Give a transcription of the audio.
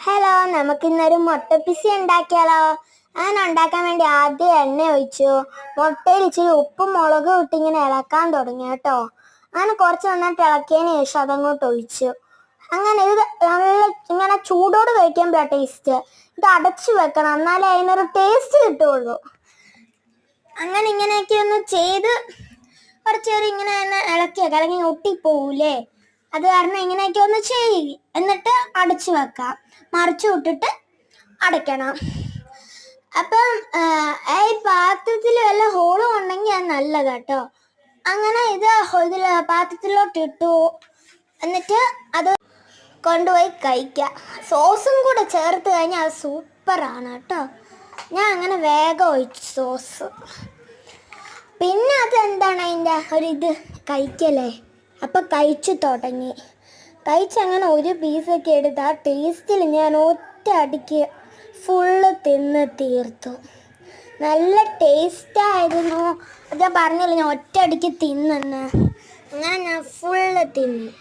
Hello, നമുക്കിന്നൊരു മുട്ട PC ഉണ്ടാക്കിയാലോ? അങ്ങനെ ഉണ്ടാക്കാൻ വേണ്ടി ആദ്യം എണ്ണ ഒഴിച്ചു. മുട്ടയിൽ ഇച്ചിരി ഉപ്പും മുളകും ഇട്ട് ഇങ്ങനെ ഇളക്കാൻ തുടങ്ങി കേട്ടോ. അങ്ങനെ കുറച്ച് നന്നായിട്ട് ഇളക്കിയതിന് ശേഷം അതങ്ങോട്ട് ഒഴിച്ചു. അങ്ങനെ ഇത് നല്ല ഇങ്ങനെ ചൂടോട് കഴിക്കുമ്പോൾ ടേസ്റ്റ്. ഇത് അടച്ചു വെക്കണം, എന്നാലേ അതിനൊരു ടേസ്റ്റ് കിട്ടുള്ളൂ. അങ്ങനെ ഇങ്ങനെയൊക്കെ ഒന്ന് ചെയ്ത് കുറച്ചേരം ഇങ്ങനെ തന്നെ ഇളക്കിയേക്കാം, അല്ലെങ്കിൽ ഒട്ടിപ്പോവൂലേ. അത് കാരണം ഇങ്ങനെയൊക്കെ ഒന്ന് ചെയ്യും. എന്നിട്ട് അടച്ചു വെക്കാം, മറിച്ചു വിട്ടിട്ട് അടയ്ക്കണം. അപ്പം ഈ പാത്രത്തിൽ വല്ല ഹോളും ഉണ്ടെങ്കിൽ അത് നല്ലത് കേട്ടോ. അങ്ങനെ ഇതിൽ പാത്രത്തിലോട്ട് ഇട്ടു. എന്നിട്ട് അത് കൊണ്ടുപോയി കഴിക്കുക. സോസും കൂടെ ചേർത്ത് കഴിഞ്ഞാൽ അത് സൂപ്പറാണ് കേട്ടോ. ഞാൻ അങ്ങനെ വേഗം ഒഴിച്ചു സോസ്. പിന്നെ അതെന്താണ് അതിൻ്റെ ഒരിത് കഴിക്കലേ. അപ്പം കഴിച്ചു തുടങ്ങി. കഴിച്ചങ്ങനെ ഒരു പീസൊക്കെ എടുത്ത് ആ ടേസ്റ്റിൽ ഞാൻ ഒറ്റ അടിക്ക് ഫുള്ള് തിന്ന് തീർത്തു. നല്ല ടേസ്റ്റായിരുന്നു. ഞാൻ പറഞ്ഞില്ല ഞാൻ ഒറ്റ അടിക്ക് തിന്നെന്ന്. അങ്ങനെ ഞാൻ ഫുള്ള് തിന്നു.